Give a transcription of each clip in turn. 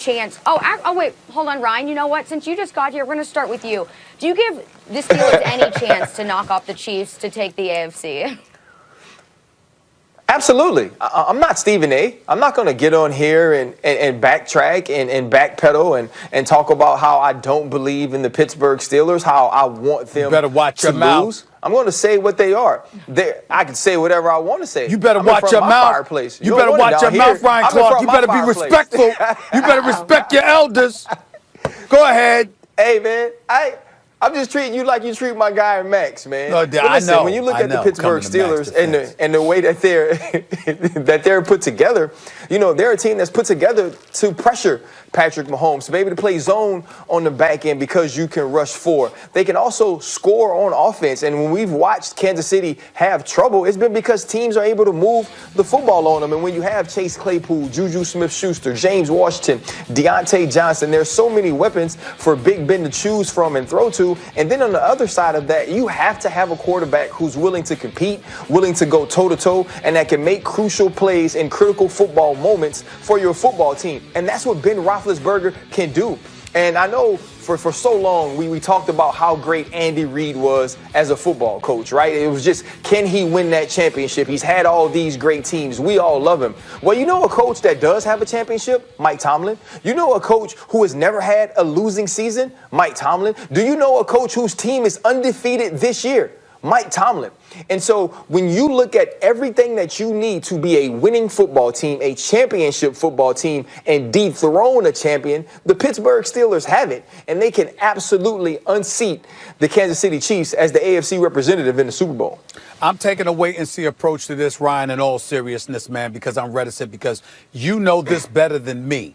chance. Oh, wait, hold on, Ryan. You know what? Since you just got here, we're going to start with you. Do you give the Steelers any chance to knock off the Chiefs to take the AFC? Absolutely. I'm not Stephen A. I'm not going to get on here and backtrack and backpedal and talk about how I don't believe in the Pittsburgh Steelers, how I want them you better watch your lose. mouth. I'm going to say what they are. I can say whatever I want to say. You better watch your mouth. Fireplace. You better watch your mouth, Ryan Clark. You better be respectful. You better respect your elders. Go ahead. Hey, man, I'm just treating you like you treat my guy Max, man. No, listen, I know. When you look at the Pittsburgh Steelers and the way that they're put together, you know, they're a team that's put together to pressure Patrick Mahomes, to be able to play zone on the back end because you can rush four. They can also score on offense. And when we've watched Kansas City have trouble, it's been because teams are able to move the football on them. And when you have Chase Claypool, Juju Smith-Schuster, James Washington, Deontay Johnson, there's so many weapons for Big Ben to choose from and throw to. And then on the other side of that, you have to have a quarterback who's willing to compete, willing to go toe-to-toe, and that can make crucial plays in critical football moments for your football team. And that's what Ben Roethlisberger can do. And I know for so long we talked about how great Andy Reid was as a football coach, right? It was just, can he win that championship? He's had all these great teams. We all love him. Well, you know a coach that does have a championship? Mike Tomlin. You know a coach who has never had a losing season? Mike Tomlin. Do you know a coach whose team is undefeated this year? Mike Tomlin. And so when you look at everything that you need to be a winning football team, a championship football team, and dethrone a champion, the Pittsburgh Steelers have it. And they can absolutely unseat the Kansas City Chiefs as the AFC representative in the Super Bowl. I'm taking a wait-and-see approach to this, Ryan, in all seriousness, man, because I'm reticent, because you know this better than me.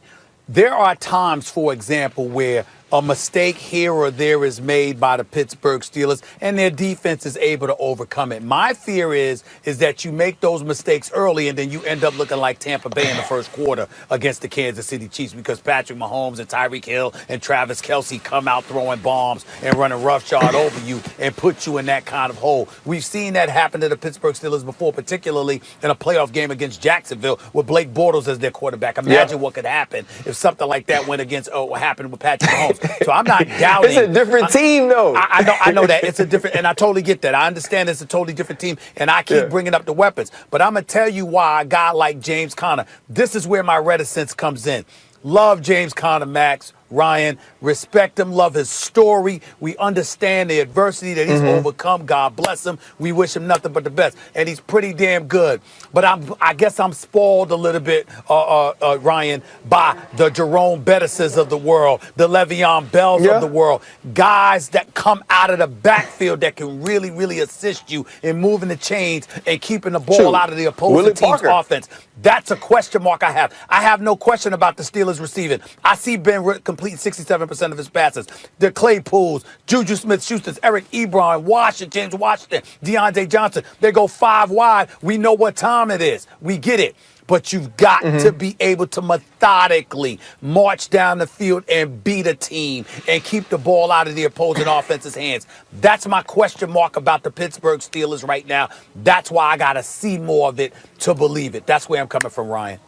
There are times, for example, where a mistake here or there is made by the Pittsburgh Steelers and their defense is able to overcome it. My fear is that you make those mistakes early and then you end up looking like Tampa Bay in the first quarter against the Kansas City Chiefs because Patrick Mahomes and Tyreek Hill and Travis Kelce come out throwing bombs and running roughshod over you and put you in that kind of hole. We've seen that happen to the Pittsburgh Steelers before, particularly in a playoff game against Jacksonville with Blake Bortles as their quarterback. Imagine what could happen if something like that went against what happened with Patrick Mahomes. So I'm not doubting. It's a different team, though. I know that. It's a different, and I totally get that. I understand it's a totally different team, and I keep bringing up the weapons. But I'm going to tell you why a guy like James Conner, this is where my reticence comes in. Love James Conner, Max, Ryan, respect him, love his story. We understand the adversity that he's overcome. God bless him. We wish him nothing but the best. And he's pretty damn good. But I guess I'm spoiled a little bit, Ryan, by the Jerome Bettises of the world, the Le'Veon Bells of the world, guys that come out of the backfield that can really, really assist you in moving the chains and keeping the ball out of the opposing team's offense. That's a question mark I have. I have no question about the Steelers receiving. I see Ben complete 67% of his passes. The Claypools, Juju Smith-Schusters, Eric Ebron, James Washington, Deontay Johnson. They go 5 wide. We know what time it is. We get it. But you've got to be able to methodically march down the field and beat a team and keep the ball out of the opposing offense's hands. That's my question mark about the Pittsburgh Steelers right now. That's why I got to see more of it to believe it. That's where I'm coming from, Ryan.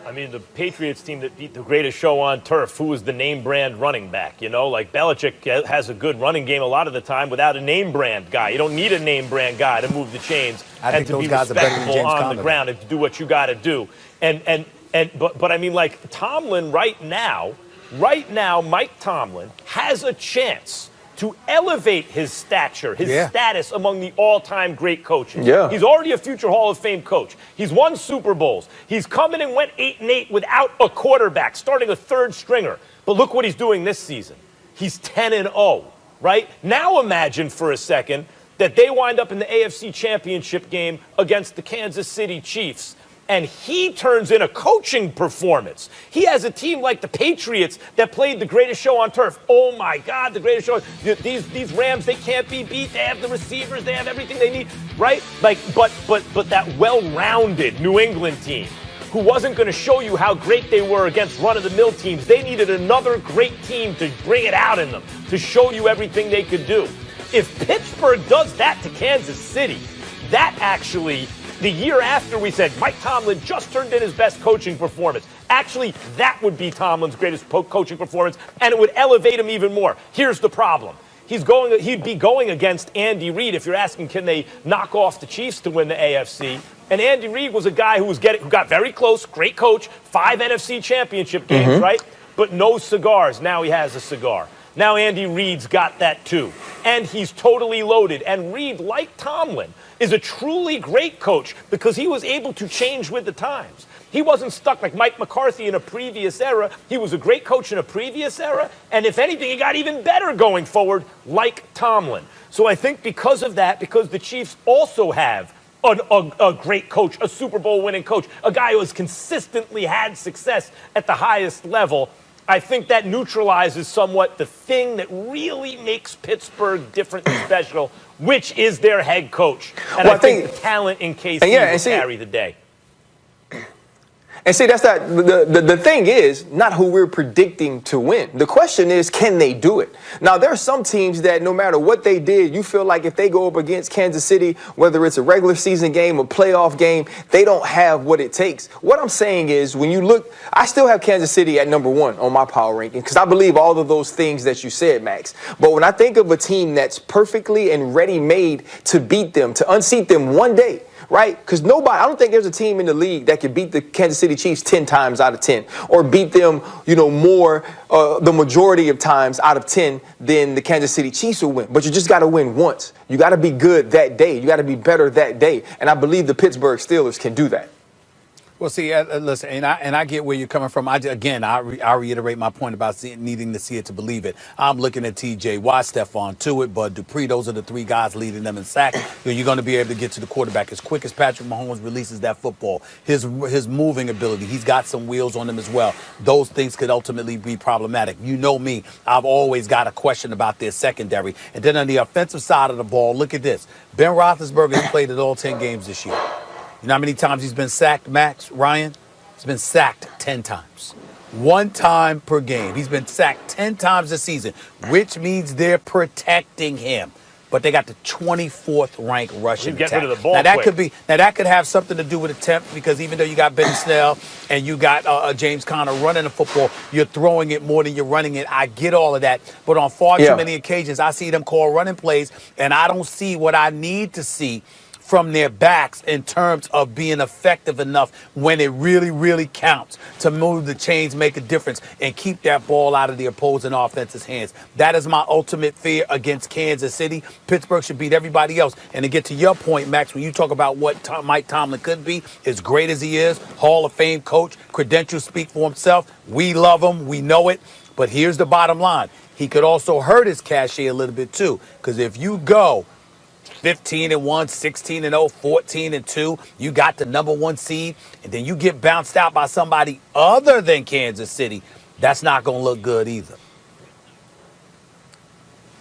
I mean, the Patriots team that beat the greatest show on turf, who was the name brand running back? You know, like Belichick has a good running game a lot of the time without a name brand guy. You don't need a name brand guy to move the chains and to be respectable on the ground and to do what you got to do. But I mean, like Tomlin right now, Mike Tomlin has a chance to elevate his stature, his status among the all-time great coaches. He's already a future Hall of Fame coach. He's won Super Bowls. He's come in and went 8-8 without a quarterback, starting a third stringer. But look what he's doing this season. He's 10-0, right? Now imagine for a second that they wind up in the AFC Championship game against the Kansas City Chiefs, and he turns in a coaching performance. He has a team like the Patriots that played the greatest show on turf. Oh, my God, the greatest show. These Rams, they can't be beat. They have the receivers. They have everything they need, right? Like, but that well-rounded New England team who wasn't going to show you how great they were against run-of-the-mill teams. They needed another great team to bring it out in them, to show you everything they could do. If Pittsburgh does that to Kansas City, that actually... The year after we said Mike Tomlin just turned in his best coaching performance. Actually, that would be Tomlin's greatest coaching performance, and it would elevate him even more. Here's the problem. He'd be going against Andy Reid if you're asking, can they knock off the Chiefs to win the AFC? And Andy Reid was a guy who got very close, great coach, 5 NFC championship games, right? But no cigars. Now he has a cigar. Now Andy Reid's got that too. And he's totally loaded. And Reid, like Tomlin, is a truly great coach because he was able to change with the times. He wasn't stuck like Mike McCarthy in a previous era. He was a great coach in a previous era. And if anything, he got even better going forward, like Tomlin. So I think because of that, because the Chiefs also have a great coach, a Super Bowl winning coach, a guy who has consistently had success at the highest level, I think that neutralizes somewhat the thing that really makes Pittsburgh different and special, which is their head coach. And I think the talent in KC will carry the day. And see, that's not the thing is not who we're predicting to win. The question is, can they do it? Now, there are some teams that no matter what they did, you feel like if they go up against Kansas City, whether it's a regular season game or playoff game, they don't have what it takes. What I'm saying is when you look, I still have Kansas City at #1 on my power ranking because I believe all of those things that you said, Max. But when I think of a team that's perfectly and ready-made to beat them, to unseat them one day, right? Because I don't think there's a team in the league that can beat the Kansas City Chiefs 10 times out of 10 or beat them, more, the majority of times out of 10 than the Kansas City Chiefs will win. But you just got to win once. You got to be good that day. You got to be better that day. And I believe the Pittsburgh Steelers can do that. Well, see, listen, and I get where you're coming from. I reiterate my point about needing to see it to believe it. I'm looking at T.J. Watt, Stephon Tuitt, Bud Dupree. Those are the 3 guys leading them in sacks. You're going to be able to get to the quarterback as quick as Patrick Mahomes releases that football. His moving ability, he's got some wheels on him as well. Those things could ultimately be problematic. You know me, I've always got a question about their secondary. And then on the offensive side of the ball, look at this. Ben Roethlisberger has played at all 10 games this year. You know how many times he's been sacked, Max, Ryan? He's been sacked 10 times. 1 time per game. He's been sacked 10 times this season, which means they're protecting him. But they got the 24th ranked rushing attack. Get rid of the ball that could have something to do with attempt because even though you got Ben Snell and you got James Conner running the football, you're throwing it more than you're running it. I get all of that. But on far too many occasions, I see them call running plays, and I don't see what I need to see from their backs in terms of being effective enough when it really, really counts to move the chains, make a difference, and keep that ball out of the opposing offense's hands. That is my ultimate fear against Kansas City. Pittsburgh should beat everybody else. And to get to your point, Max, when you talk about what Mike Tomlin could be, as great as he is, Hall of Fame coach, credentials speak for himself. We love him. We know it. But here's the bottom line. He could also hurt his cachet a little bit, too, because if you go 15-1, 16-0, 14-2. You got the #1 seed, and then you get bounced out by somebody other than Kansas City. That's not going to look good either.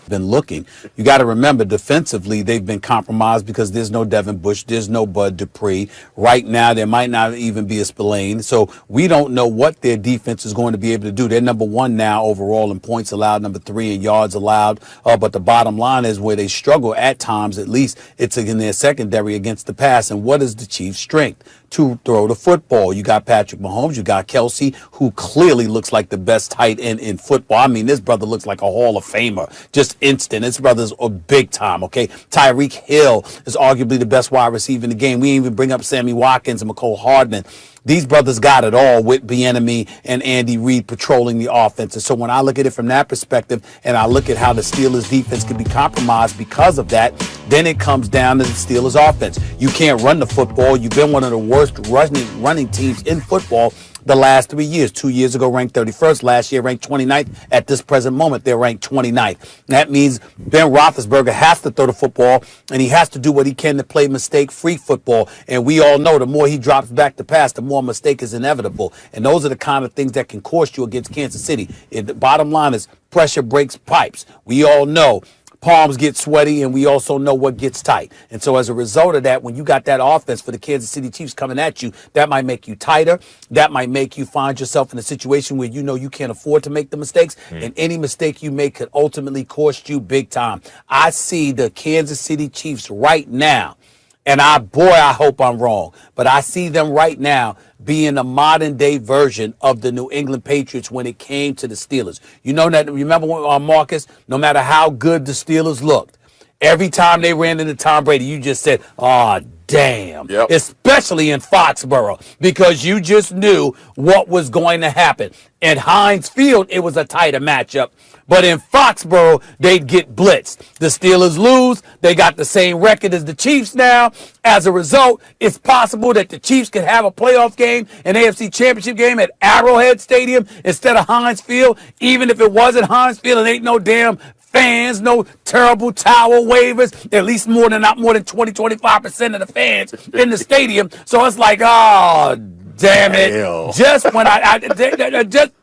Been looking. You got to remember defensively they've been compromised because there's no Devin Bush, there's no Bud Dupree. Right now there might not even be a Spillane. So we don't know what their defense is going to be able to do. They're #1 now overall in points allowed, #3 in yards allowed. But the bottom line is where they struggle at times, at least it's in their secondary against the pass. And what is the Chiefs' strength? To throw the football. You got Patrick Mahomes, you got Kelsey, who clearly looks like the best tight end in football. I mean, this brother looks like a Hall of Famer, just instant. This brother's a big time, okay? Tyreek Hill is arguably the best wide receiver in the game. We didn't even bring up Sammy Watkins and McCole Hardman. These brothers got it all with Bieniemy and Andy Reid patrolling the offense. And so when I look at it from that perspective and I look at how the Steelers defense can be compromised because of that, then it comes down to the Steelers offense. You can't run the football. You've been one of the worst running teams in football the last 3 years. 2 years ago, ranked 31st. Last year, ranked 29th. At this present moment, they're ranked 29th. That means Ben Roethlisberger has to throw the football, and he has to do what he can to play mistake-free football. And we all know the more he drops back to pass, the more mistake is inevitable. And those are the kind of things that can cost you against Kansas City. The bottom line is pressure breaks pipes. We all know palms get sweaty, and we also know what gets tight. And so as a result of that, when you got that offense for the Kansas City Chiefs coming at you, that might make you tighter. That might make you find yourself in a situation where you know you can't afford to make the mistakes, and any mistake you make could ultimately cost you big time. I see the Kansas City Chiefs right now And I hope I'm wrong. But I see them right now being a modern day version of the New England Patriots when it came to the Steelers. You know that, remember when, Marcus, no matter how good the Steelers looked, every time they ran into Tom Brady, you just said, oh, damn. Yep. Especially in Foxborough, because you just knew what was going to happen. At Heinz Field, it was a tighter matchup. But in Foxborough, they'd get blitzed. The Steelers lose. They got the same record as the Chiefs now. As a result, it's possible that the Chiefs could have a playoff game, an AFC Championship game at Arrowhead Stadium instead of Heinz Field. Even if it wasn't Heinz Field, it ain't no damn fans, no terrible tower waivers, at least not more than 20-25% of the fans in the stadium. So it's like, oh, damn it. Hell. Just when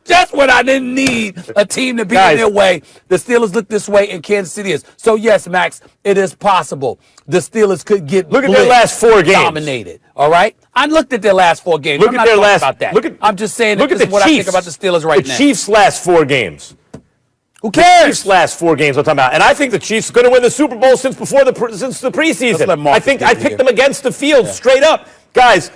just when I didn't need a team to be in their way, the Steelers look this way and Kansas City is. So yes, Max, it is possible the Steelers could get Look at their last 4 games. Dominated. All right? I looked at their last 4 games. Look at their last about that. Look at, I'm just saying look that at this is what Chiefs. I think about the Steelers right now. The Chiefs' last 4 games. Who cares? Chiefs' last 4 games I'm talking about. And I think the Chiefs are going to win the Super Bowl since the preseason. I picked them against the field straight up. Guys,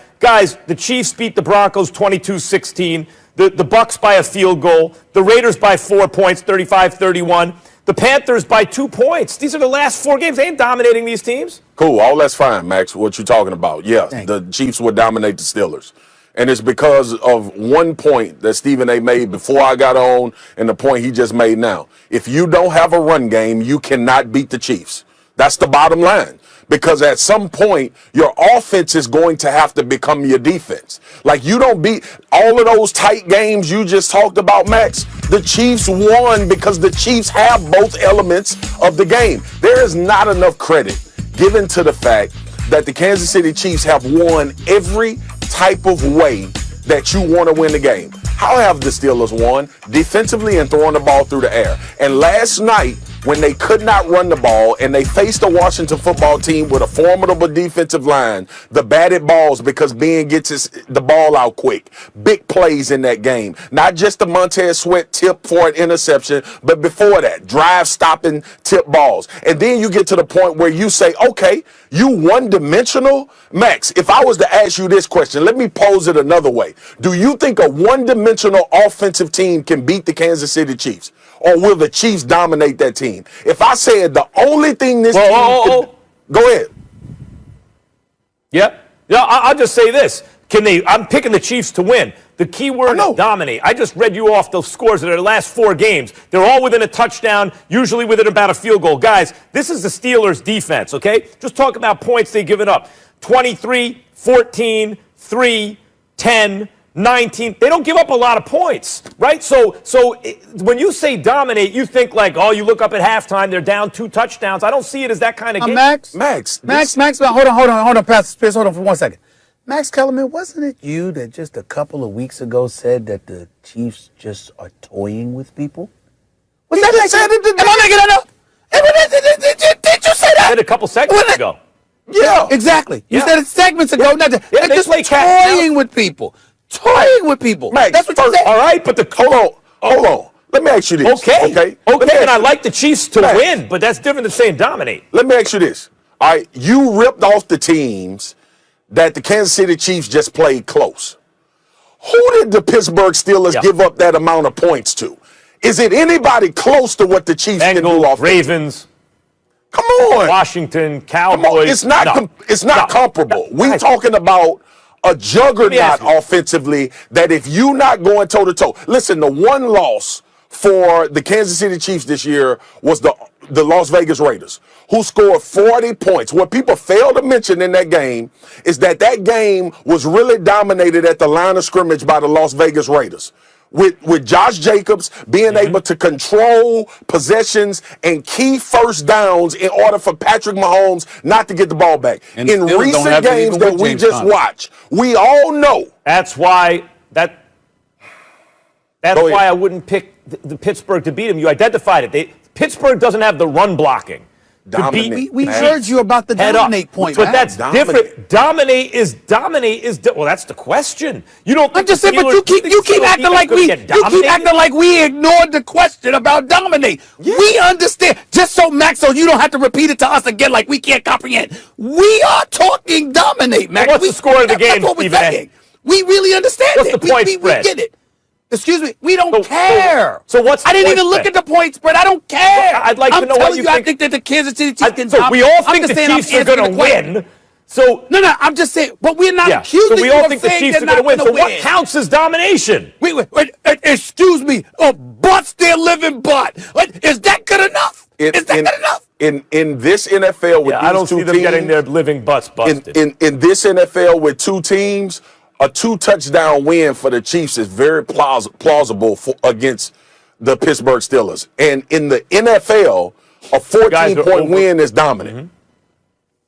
the Chiefs beat the Broncos 22-16. The Bucs by a field goal. The Raiders by 4 points, 35-31. The Panthers by 2 points. These are the last 4 games. They ain't dominating these teams. Cool. All that's fine, Max, what you're talking about. Yeah, the Chiefs would dominate the Steelers. And it's because of one point that Stephen A. made before I got on and the point he just made now. If you don't have a run game, you cannot beat the Chiefs. That's the bottom line. Because at some point, your offense is going to have to become your defense. Like, you don't beat all of those tight games you just talked about, Max. The Chiefs won because the Chiefs have both elements of the game. There is not enough credit given to the fact that the Kansas City Chiefs have won every type of way that you want to win the game. How have the Steelers won? Defensively and throwing the ball through the air. And last night, when they could not run the ball and they faced a Washington football team with a formidable defensive line, the batted balls because Ben gets the ball out quick. Big plays in that game. Not just the Montez Sweat tip for an interception, but before that, drive-stopping tip balls. And then you get to the point where you say, okay, you one-dimensional? Max, if I was to ask you this question, let me pose it another way. Do you think a one-dimensional offensive team can beat the Kansas City Chiefs? Or will the Chiefs dominate that team? If I said the only thing this team go ahead. Yep. Yeah, I'll just say this. I'm picking the Chiefs to win. The key word is dominate. I just read you off the scores of their last 4 games. They're all within a touchdown, usually within about a field goal. Guys, this is the Steelers' defense, okay? Just talk about points they've given up. 23, 14, 3, 10, 19. They don't give up a lot of points, right? So when you say dominate, you think like, oh, you look up at halftime, they're down 2 touchdowns. I don't see it as that kind of game. Max, hold on, Pastor Spears, hold on for 1 second. Max Kellerman, wasn't it you that just a couple of weeks ago said that the Chiefs just are toying with people? Was that Max? Am I making that up? Did you say that? I said a couple seconds ago. Yeah, exactly. You said it segments ago. Yeah, they're just toying with people. Toying with people. Max, that's what you said. All right, but hold on. Let me ask you this. Okay. And I like the Chiefs to win, but that's different than saying dominate. Let me ask you this. All right, you ripped off the teams that the Kansas City Chiefs just played close. Who did the Pittsburgh Steelers give up that amount of points to? Is it anybody close to what the Chiefs can do off Ravens? Come on. Washington, Cowboys. It's not comparable. We're talking about a juggernaut offensively that if you not going toe-to-toe. Listen, the one loss for the Kansas City Chiefs this year was the Las Vegas Raiders, who scored 40 points. What people fail to mention in that game is that game was really dominated at the line of scrimmage by the Las Vegas Raiders. With Josh Jacobs being able to control possessions and key first downs in order for Patrick Mahomes not to get the ball back. And in recent games that we just watched, we all know. That's why I wouldn't pick the Pittsburgh to beat him. You identified it. Pittsburgh doesn't have the run blocking. Dominate. We heard you about the dominate point, but man. that's different. Dominate is well, that's the question. You don't. I'm just saying, but you keep acting like we ignored the question about dominate. Yeah. We understand. Just so Max, so you don't have to repeat it to us again, like we can't comprehend. We are talking dominate, Max. What's the score of the game, Stephen A? We really understand What's it. the point spread? We get it. Excuse me, we don't care. So what's the I didn't point even spread? look at the point spread. I don't care. Well, I'd like to know what you think. I think that the Kansas City Chiefs can so we all think the Chiefs are going to win. So no, I'm just saying, but we're not accusing so we all think the saying Chiefs are going to win. So what counts as domination? Wait, excuse me, butts their living butt. Is that good enough? Is that good enough? In this NFL with these I don't two see them teams, getting their living butts busted. In this NFL with two teams, a 2-touchdown win for the Chiefs is very plausible against the Pittsburgh Steelers. And in the NFL, a 14-point win is dominant. Mm-hmm.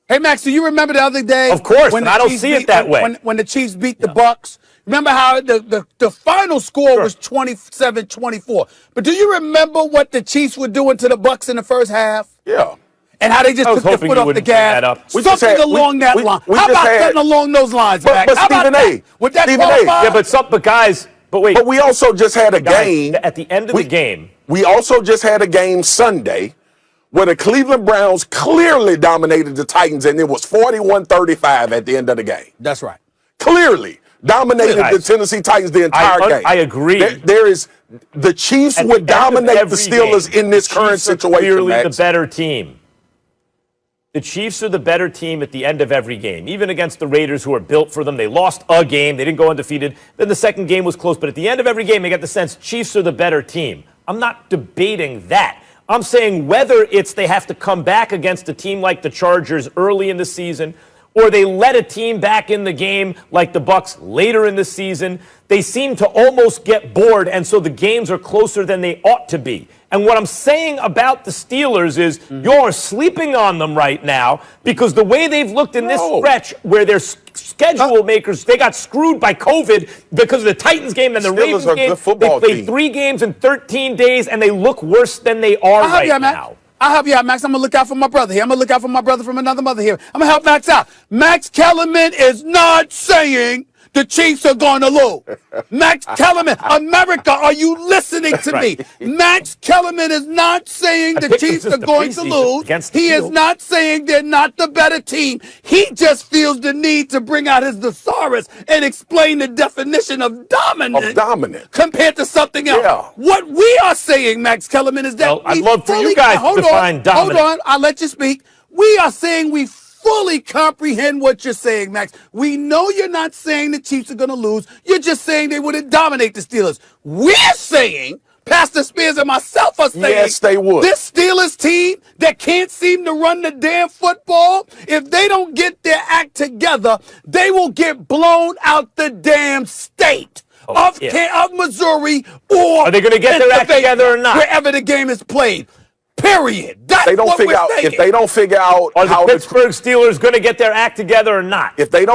Hey, Max, do you remember the other day? Of course, and I don't see it that way. When the Chiefs beat the Bucks? Remember how the final score was 27-24. But do you remember what the Chiefs were doing to the Bucks in the first half? Yeah. And how they just took their foot off the gas. Something along that line. How about something along those lines, Max? But Stephen A. Would that qualify? Yeah, but guys, wait. But we also just had a game. At the end of the game. We also just had a game Sunday where the Cleveland Browns clearly dominated the Titans, and it was 41-35 at the end of the game. That's right. Clearly dominated the Tennessee Titans the entire game. I agree. The Chiefs would dominate the Steelers in this current situation. Clearly Max. the better team. The Chiefs are the better team at the end of every game, even against the Raiders, who are built for them. They lost a game. They didn't go undefeated. Then the second game was close. But at the end of every game, I get the sense Chiefs are the better team. I'm not debating that. I'm saying whether it's they have to come back against a team like the Chargers early in the season, or they let a team back in the game like the Bucks later in the season, they seem to almost get bored, and so the games are closer than they ought to be. And what I'm saying about the Steelers is you're sleeping on them right now because the way they've looked in this stretch where their schedule makers, they got screwed by COVID because of the Titans game and the Ravens game. They played 3 games in 13 days, and they look worse than they are right now. I'll help you out, Max. I'm going to look out for my brother here. I'm going to look out for my brother from another mother here. I'm going to help Max out. Max Kellerman is not saying the Chiefs are going to lose. Max Kellerman, America, are you listening to me? Max Kellerman is not saying the Chiefs are going to lose. He is not saying they're not the better team. He just feels the need to bring out his thesaurus and explain the definition of dominant compared to something else. Yeah. What we are saying, Max Kellerman, is that I'd love for you guys to define dominant. Hold on, I'll let you speak. We are saying we fully comprehend what you're saying, Max. We know you're not saying the Chiefs are going to lose. You're just saying they wouldn't dominate the Steelers. We're saying, Pastor Spears and myself are saying, yes, they would. This Steelers team that can't seem to run the damn football, if they don't get their act together, they will get blown out the damn state of Missouri, or are they going to get their act together or not? Wherever the game is played. Period. That's they don't what figure we're out saying. if they don't figure out are the Pittsburgh Steelers going to get their act together or not? If they don't